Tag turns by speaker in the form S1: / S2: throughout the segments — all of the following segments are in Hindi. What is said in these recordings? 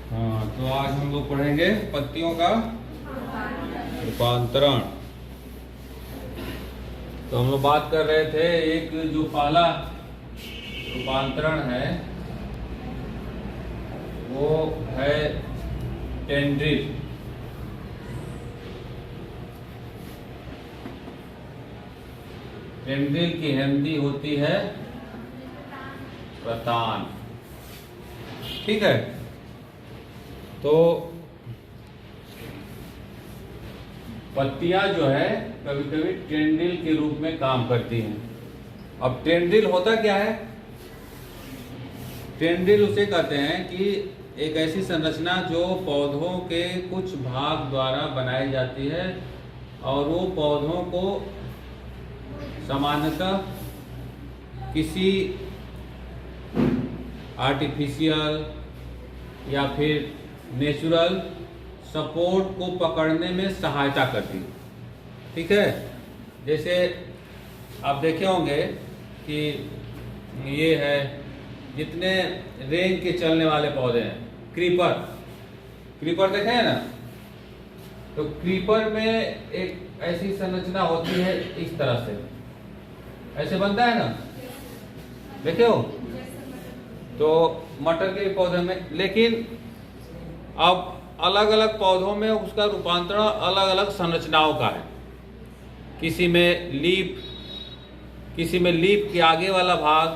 S1: हाँ, तो आज हम लोग पढ़ेंगे पत्तियों का रूपांतरण। तो हम लोग बात कर रहे थे, एक जो पहला रूपांतरण है वो है टेंड्रिल। टेंड्रिल की हिंदी होती है प्रतान। ठीक है, तो पत्तियां जो है कभी कभी टेंड्रिल के रूप में काम करती हैं। अब टेंड्रिल होता क्या है? टेंड्रिल उसे कहते हैं कि एक ऐसी संरचना जो पौधों के कुछ भाग द्वारा बनाई जाती है और वो पौधों को सामान्यतः किसी आर्टिफिशियल या फिर नेचुरल सपोर्ट को पकड़ने में सहायता करती है। ठीक है, जैसे आप देखे होंगे कि ये है, जितने रेंज के चलने वाले पौधे हैं, क्रीपर देखे हैं ना? तो क्रीपर में एक ऐसी संरचना होती है, इस तरह से ऐसे बनता है ना, देखे हो? तो मटर के पौधे में, लेकिन अब अलग अलग पौधों में उसका रूपांतरण अलग अलग संरचनाओं का है। किसी में लीफ के आगे वाला भाग,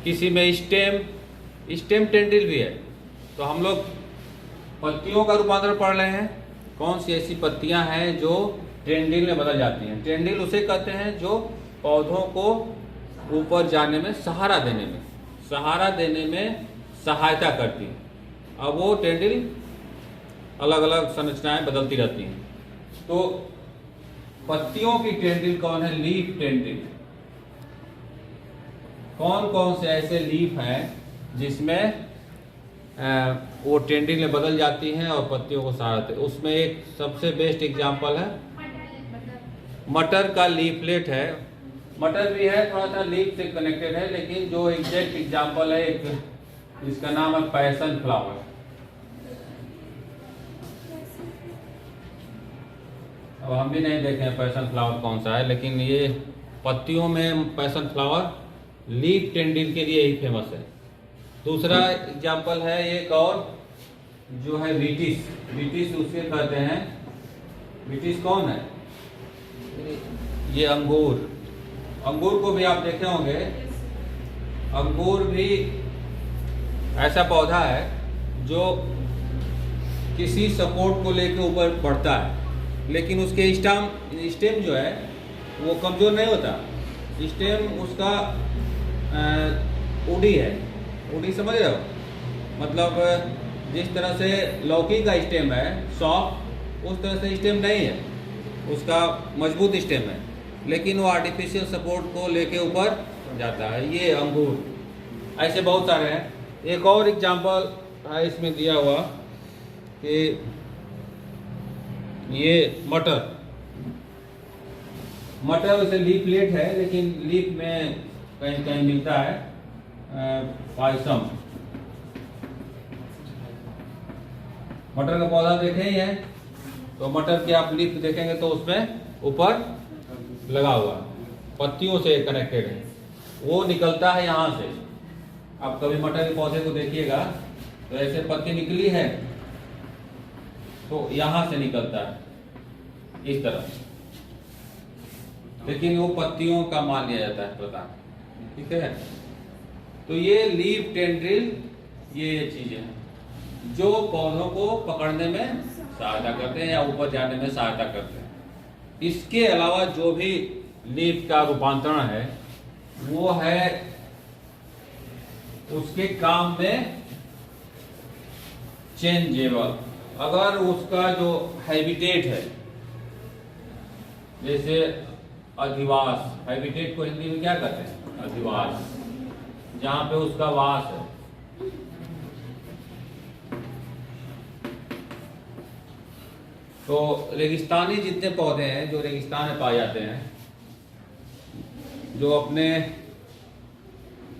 S1: किसी में स्टेम टेंड्रिल भी है। तो हम लोग पत्तियों का रूपांतरण पढ़ रहे हैं। कौन सी ऐसी पत्तियां हैं जो टेंड्रिल में बदल जाती हैं? टेंड्रिल उसे कहते हैं जो पौधों को ऊपर जाने में, सहारा देने में सहायता करती है। अब वो टेंड्रिल अलग अलग संरचनाएं बदलती रहती हैं। तो पत्तियों की टेंड्रिल कौन है? Leaf tendril. कौन कौन से ऐसे लीफ हैं जिसमें वो टेंड्रिल में बदल जाती हैं और पत्तियों को सहारा देती है? उसमें एक सबसे बेस्ट एग्जांपल है मटर का लीफलेट है। मटर भी है, थोड़ा सा लीफ से कनेक्टेड है, लेकिन जो एग्जैक्ट एग्जांपल है एक, इसका नाम है पैशन फ्लावर। अब हम भी नहीं देखे हैं पैशन फ्लावर कौन सा है, लेकिन ये पत्तियों में पैशन फ्लावर लीफ टेंड्रिल के लिए ही फेमस है। दूसरा एग्जांपल है एक और, जो है विटिस उसे कहते हैं। विटिस कौन है? ये अंगूर को भी आप देखे होंगे। अंगूर भी ऐसा पौधा है जो किसी सपोर्ट को लेकर ऊपर बढ़ता है, लेकिन उसके स्टेम जो है वो कमजोर नहीं होता। स्टेम उसका उडी है। उडी समझ रहे हो? मतलब जिस तरह से लौकी का स्टेम है सॉफ्ट, उस तरह से स्टेम नहीं है, उसका मजबूत स्टेम है, लेकिन वो आर्टिफिशियल सपोर्ट को लेके ऊपर जाता है। ये अंगूर, ऐसे बहुत सारे हैं। एक और एग्जांपल है इसमें दिया हुआ कि ये मटर वैसे लीफलेट है, लेकिन लीफ में कहीं कहीं मिलता है पायसम। मटर का पौधा देखे ही है, तो मटर के आप लीफ देखेंगे तो उसमें ऊपर लगा हुआ, पत्तियों से कनेक्टेड है, वो निकलता है यहाँ से। आप कभी मटर के पौधे को देखिएगा तो ऐसे पत्ती निकली है तो यहाँ से निकलता है इस तरह, लेकिन वो पत्तियों का मान लिया जाता है प्रधान। ठीक है, तो ये लीफ टेंड्रिल, ये चीजें हैं जो पौधों को पकड़ने में सहायता करते हैं या ऊपर जाने में सहायता करते हैं। इसके अलावा जो भी लीफ का रूपांतरण है वो है उसके काम में चेंजेबल। अगर उसका जो हैबिटेट है, जैसे अधिवास, हैबिटेट को हिंदी में क्या कहते हैं? अधिवास, जहां पे उसका वास है। तो रेगिस्तानी जितने पौधे हैं जो रेगिस्तान में पाए जाते हैं, जो अपने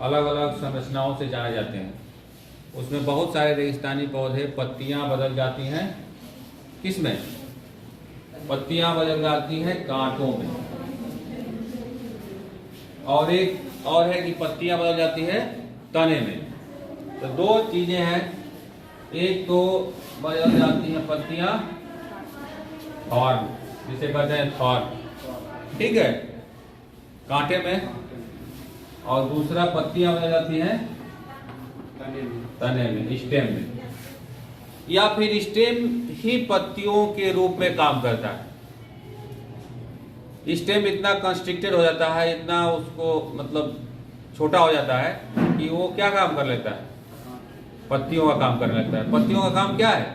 S1: अलग अलग संरचनाओं से जाने जाते हैं, उसमें बहुत सारे रेगिस्तानी पौधे पत्तियां बदल जाती हैं। किसमें? पत्तियां बदल जाती हैं कांटों में। और एक और है कि पत्तियां बदल जाती है तने में। तो दो चीजें हैं, एक तो बदल जाती हैं पत्तियां थॉर्न, जिसे कहते हैं थॉर्न, ठीक है, कांटे में, और दूसरा पत्तियां बदल जाती हैं तने में, स्टेम में, या फिर स्टेम ही पत्तियों के रूप में काम करता है। स्टेम इतना कंस्ट्रिक्टेड हो जाता है, इतना उसको मतलब छोटा हो जाता है कि वो क्या काम कर लेता है? पत्तियों का काम करने लगता है। पत्तियों का काम क्या है?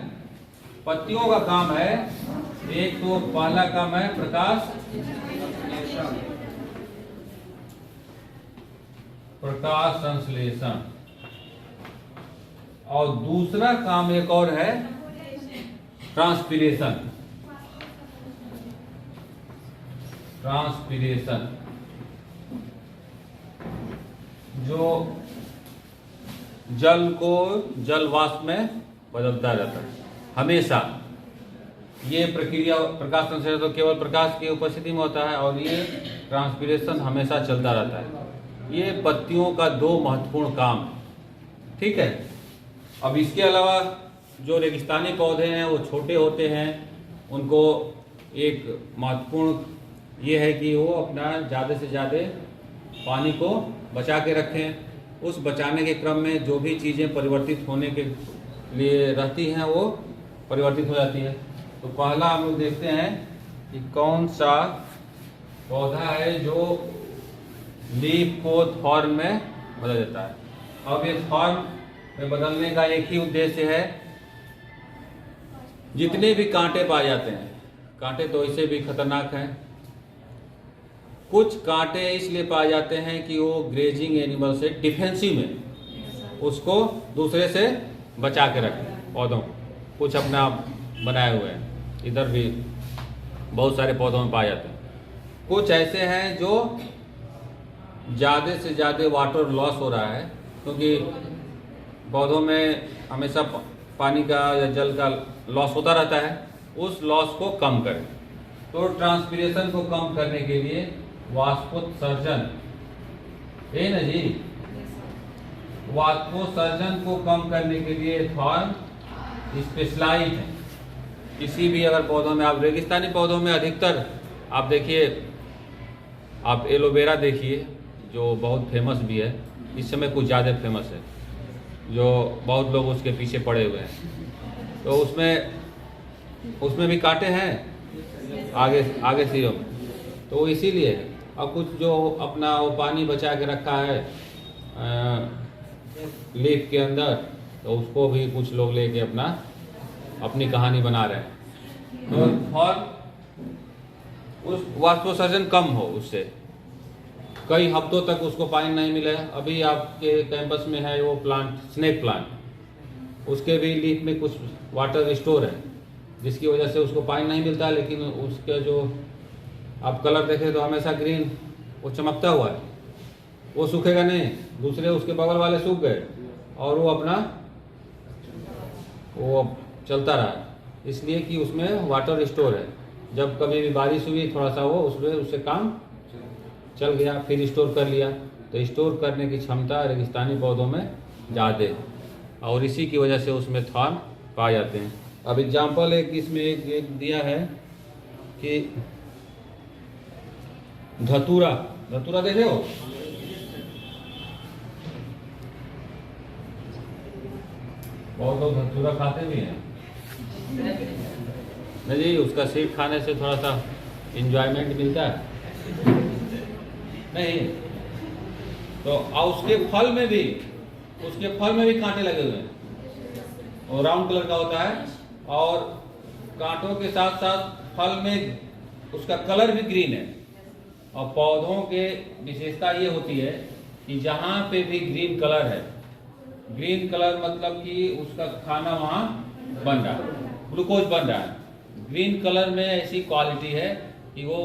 S1: पत्तियों का काम है, एक तो पहला काम है प्रकाश संश्लेषण, और दूसरा काम एक और है ट्रांसपीरेशन। जो जल को जल वाष्प में बदलता रहता है हमेशा। ये प्रक्रिया प्रकाश संश्लेषण तो केवल प्रकाश की उपस्थिति में होता है, और ये ट्रांसपीरेशन हमेशा चलता रहता है। ये पत्तियों का दो महत्वपूर्ण काम, ठीक है। अब इसके अलावा जो रेगिस्तानी पौधे हैं वो छोटे होते हैं, उनको एक महत्वपूर्ण ये है कि वो अपना ज़्यादा से ज़्यादा पानी को बचा के रखें। उस बचाने के क्रम में जो भी चीज़ें परिवर्तित होने के लिए रहती हैं वो परिवर्तित हो जाती है। तो पहला हम लोग देखते हैं कि कौन सा पौधा है जो लीफ को थॉर्न में बदल देता है। अब ये थॉर्न में बदलने का एक ही उद्देश्य है, जितने भी कांटे पाए जाते हैं, कांटे तो इससे भी खतरनाक हैं, कुछ कांटे इसलिए पाए जाते हैं कि वो ग्रेजिंग एनिमल से डिफेंसिव में उसको दूसरे से बचा के रखें पौधों को। कुछ अपने आप बनाए हुए हैं, इधर भी बहुत सारे पौधों में पाए जाते हैं। कुछ ऐसे हैं जो ज़्यादा से ज़्यादा वाटर लॉस हो रहा है, क्योंकि पौधों में हमेशा पानी का या जल का लॉस होता रहता है, उस लॉस को कम करें। तो ट्रांसपीरेशन को कम करने के लिए वाष्पोत्सर्जन, है ना जी, वाष्पोत्सर्जन को कम करने के लिए थॉर्न स्पेशलाइज्ड है। किसी भी अगर पौधों में, आप रेगिस्तानी पौधों में अधिकतर आप देखिए, आप एलोवेरा देखिए जो बहुत फेमस भी है, इस समय कुछ ज़्यादा फेमस है, जो बहुत लोग उसके पीछे पड़े हुए हैं। तो उसमें भी कांटे हैं आगे सिरों में, तो इसीलिए है। और कुछ जो अपना वो पानी बचा के रखा है लीफ के अंदर, तो उसको भी कुछ लोग लेके अपनी कहानी बना रहे हैं। तो और उस वाष्पोत्सर्जन कम हो, उससे कई हफ्तों तक उसको पानी नहीं मिले। अभी आपके कैंपस में है वो प्लांट, स्नेक प्लांट, उसके भी लीफ में कुछ वाटर स्टोर है, जिसकी वजह से उसको पानी नहीं मिलता, लेकिन उसका जो आप कलर देखें तो हमेशा ग्रीन वो चमकता हुआ है, वो सूखेगा नहीं। दूसरे उसके बगल वाले सूख गए और वो अपना वो चलता रहा, इसलिए कि उसमें वाटर स्टोर है। जब कभी भी बारिश हुई थोड़ा सा वो उससे काम चल गया, फिर स्टोर कर लिया। तो स्टोर करने की क्षमता रेगिस्तानी पौधों में ज़्यादा है, और इसी की वजह से उसमें थॉर्न पाए जाते हैं। अब एग्जाम्पल एक इसमें एक दिया है कि धतूरा देखे हो, बहुत लोग धतूरा खाते भी हैं नहीं जी, उसका सीड खाने से थोड़ा सा इंजॉयमेंट मिलता है नहीं। तो और उसके फल में भी कांटे लगे हुए हैं, और राउंड कलर का होता है, और कांटों के साथ साथ फल में उसका कलर भी ग्रीन है। और पौधों के विशेषता ये होती है कि जहाँ पे भी ग्रीन कलर है, ग्रीन कलर मतलब कि उसका खाना वहाँ बन रहा है, ग्लूकोज बन रहा है। ग्रीन कलर में ऐसी क्वालिटी है कि वो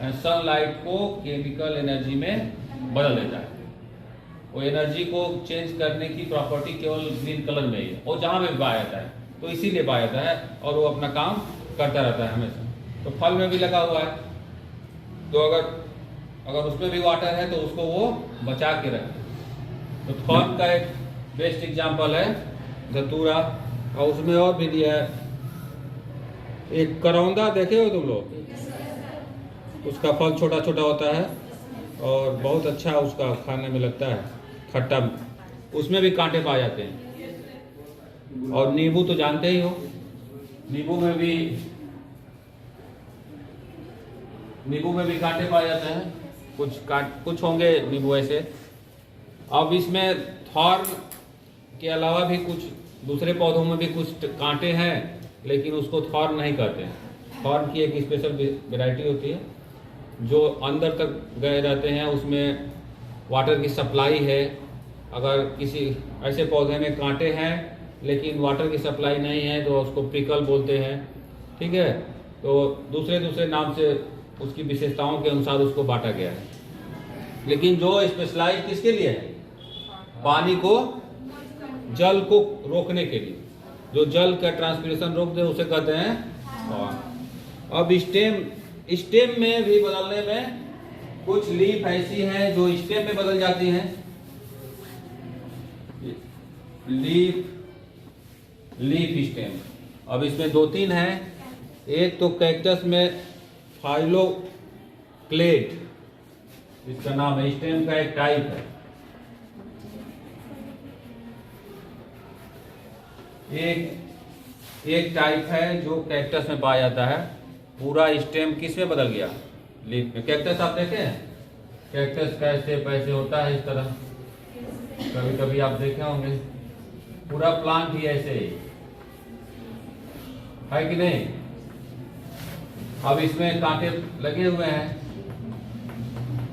S1: सनलाइट को केमिकल एनर्जी में बदल देता है। वो एनर्जी को चेंज करने की प्रॉपर्टी केवल ग्रीन कलर में ही है, और जहाँ में भी पाया जाता है, तो इसीलिए पाया जाता है, और वो अपना काम करता रहता है हमेशा। तो फल में भी लगा हुआ है, तो अगर उसमें भी वाटर है तो उसको वो बचा के रखे। तो फल का एक बेस्ट एग्जाम्पल है धतूरा, और उसमें और भी दिया है एक करौंदा, देखे हो तुम लोग? उसका फल छोटा छोटा होता है और बहुत अच्छा उसका खाने में लगता है, खट्टा, उसमें भी कांटे पाए जाते हैं। और नींबू तो जानते ही हो, नींबू में भी कांटे पाए जाते हैं, कुछ होंगे नींबू ऐसे। अब इसमें थॉर्न के अलावा भी कुछ दूसरे पौधों में भी कुछ कांटे हैं, लेकिन उसको थॉर्न नहीं कहते हैं। थॉर्न की एक स्पेशल वैरायटी होती है जो अंदर तक गए रहते हैं, उसमें वाटर की सप्लाई है। अगर किसी ऐसे पौधे में कांटे हैं लेकिन वाटर की सप्लाई नहीं है तो उसको प्रिकल बोलते हैं, ठीक है। तो दूसरे नाम से उसकी विशेषताओं के अनुसार उसको बांटा गया है, लेकिन जो स्पेशलाइज किसके लिए है? पानी को, जल को रोकने के लिए, जो जल का ट्रांसपिरेशन रोक दे उसे कहते हैं। और अब स्टेम में भी बदलने में कुछ लीफ ऐसी हैं जो स्टेम में बदल जाती हैं। लीफ स्टेम, अब इसमें 2-3 हैं। एक तो कैक्टस में फाइलोक्लेड, इसका नाम है, स्टेम का एक टाइप है। एक टाइप है जो कैक्टस में पाया जाता है। पूरा स्टेम किस में बदल गया? लीफ में। कैक्टस आप देखे हैं? कैक्टस कैसे होता है, इस तरह कभी कभी आप देखे होंगे। पूरा प्लांट ही ऐसे ही है कि नहीं? अब इसमें कांटे लगे हुए हैं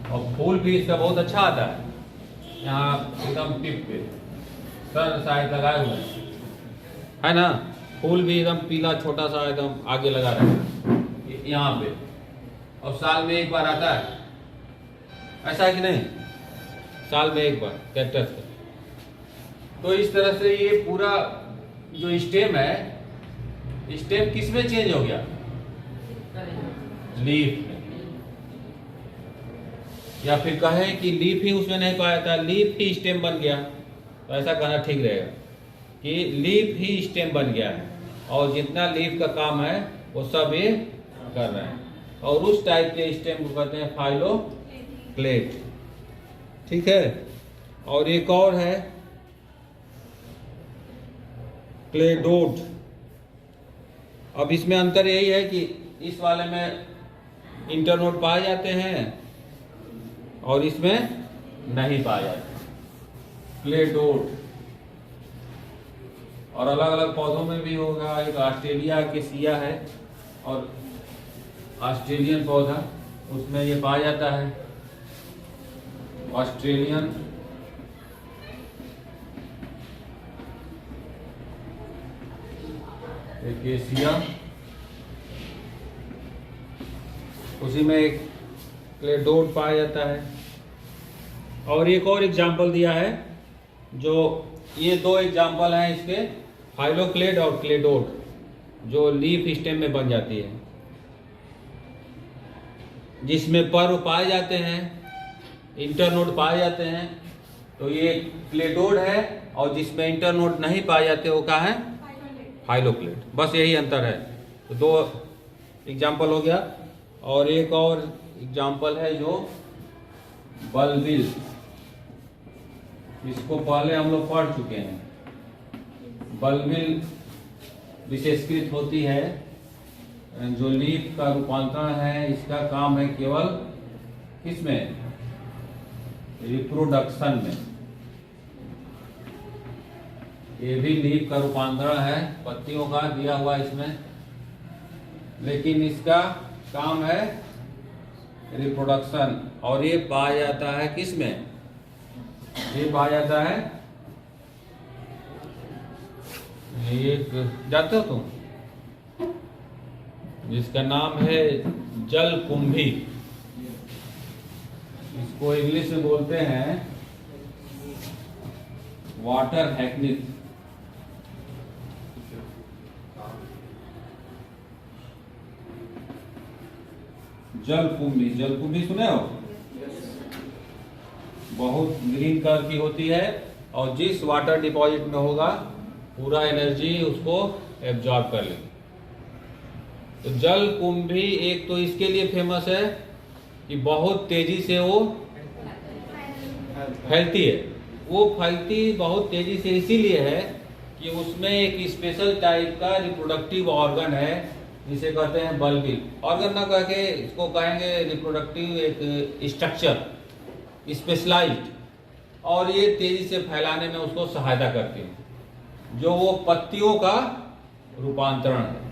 S1: और फूल भी इसका बहुत अच्छा आता है। यहाँ एकदम टिप पे सर शायद लगाए हुए है ना, फूल भी एकदम पीला छोटा सा एकदम आगे लगा रहा है यहाँ पे, और साल में एक बार आता है, ऐसा है कि नहीं? साल में एक बार कैक्टस का। तो इस तरह से ये पूरा जो स्टेम है, स्टेम किस में चेंज हो गया? लीफ में। या फिर कहें कि लीफ ही उसमें नहीं पाया था, लीफ ही स्टेम बन गया, तो ऐसा कहना ठीक रहेगा कि लीफ ही स्टेम बन गया है, और जितना लीफ का काम है वो सब ये कर रहे हैं। और उस टाइप के स्टेम को कहते हैं फाइलोक्लेड, ठीक है। और एक और है क्लेडोड। अब इसमें अंतर यही है कि इस वाले में इंटरनोड पाए जाते हैं और इसमें नहीं पाए जाते, क्लेडोड। और अलग अलग पौधों में भी होगा। एक ऑस्ट्रेलिया के सिया है और ऑस्ट्रेलियन पौधा, उसमें ये पाया जाता है, ऑस्ट्रेलियन एकेसिया, उसी में एक क्लेडोड पाया जाता है। और एक और एग्जाम्पल दिया है, जो ये 2 एग्जाम्पल हैं इसके, फाइलोक्लेड और क्लेडोड, जो लीफ स्टेम में बन जाती है, जिसमें पर्व पाए जाते हैं, इंटरनोड पाए जाते हैं। तो ये क्लेडोड है, और जिसमें इंटरनोड नहीं पाए जाते वो क्या है? फाइलोक्लेड। बस यही अंतर है। तो 2 एग्जाम्पल हो गया। और एक और एग्जाम्पल है जो बल्बिल, इसको पहले हम लोग पढ़ चुके हैं। बल्बिल विशेषकृत होती है, जो लीफ का रूपांतरण है, इसका काम है केवल किसमें? रिप्रोडक्शन में। ये भी लीफ का रूपांतरण है, पत्तियों का दिया हुआ इसमें, लेकिन इसका काम है रिप्रोडक्शन। और ये पाया जाता है किसमें? ये पाया जाता है, एक जानते हो तुम, जिसका नाम है जलकुंभी। इसको इंग्लिश में बोलते हैं वाटर हैकनिथ, जलकुंभी, जलकुंभी सुने हो? बहुत ग्रीन कलर की होती है और जिस वाटर डिपॉजिट में होगा पूरा एनर्जी उसको एब्जॉर्ब कर लेगी। तो जलकुंभी एक तो इसके लिए फेमस है कि बहुत तेजी से वो फैलती है। वो फैलती बहुत तेजी से इसीलिए है कि उसमें एक स्पेशल टाइप का रिप्रोडक्टिव ऑर्गन है जिसे कहते हैं बल्बिल ऑर्गन, ना कह के इसको कहेंगे रिप्रोडक्टिव एक स्ट्रक्चर स्पेशलाइज्ड, और ये तेजी से फैलाने में उसको सहायता करती है, जो वो पत्तियों का रूपांतरण है।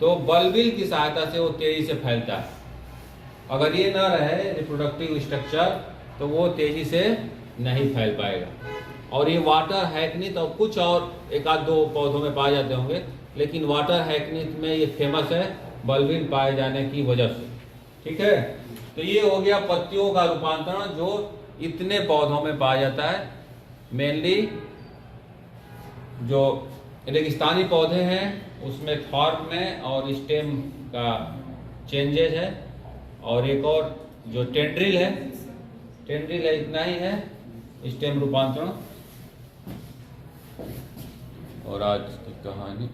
S1: तो बल्बिल की सहायता से वो तेजी से फैलता है। अगर ये ना रहे रिप्रोडक्टिव स्ट्रक्चर तो वो तेजी से नहीं फैल पाएगा। और ये वाटर हैकनिथ और कुछ और एक आध दो पौधों में पाए जाते होंगे, लेकिन वाटर हैकनिथ में ये फेमस है बल्बिल पाए जाने की वजह से। ठीक है, तो ये हो गया पत्तियों का रूपांतरण जो इतने पौधों में पाया जाता है। मेनली जो रेगिस्तानी पौधे हैं उसमें थॉर्प में और स्टेम का चेंजेज है, और एक और जो टेंड्रिल है, टेंड्रिल है, इतना ही है स्टेम रूपांतरण। और आज की कहानी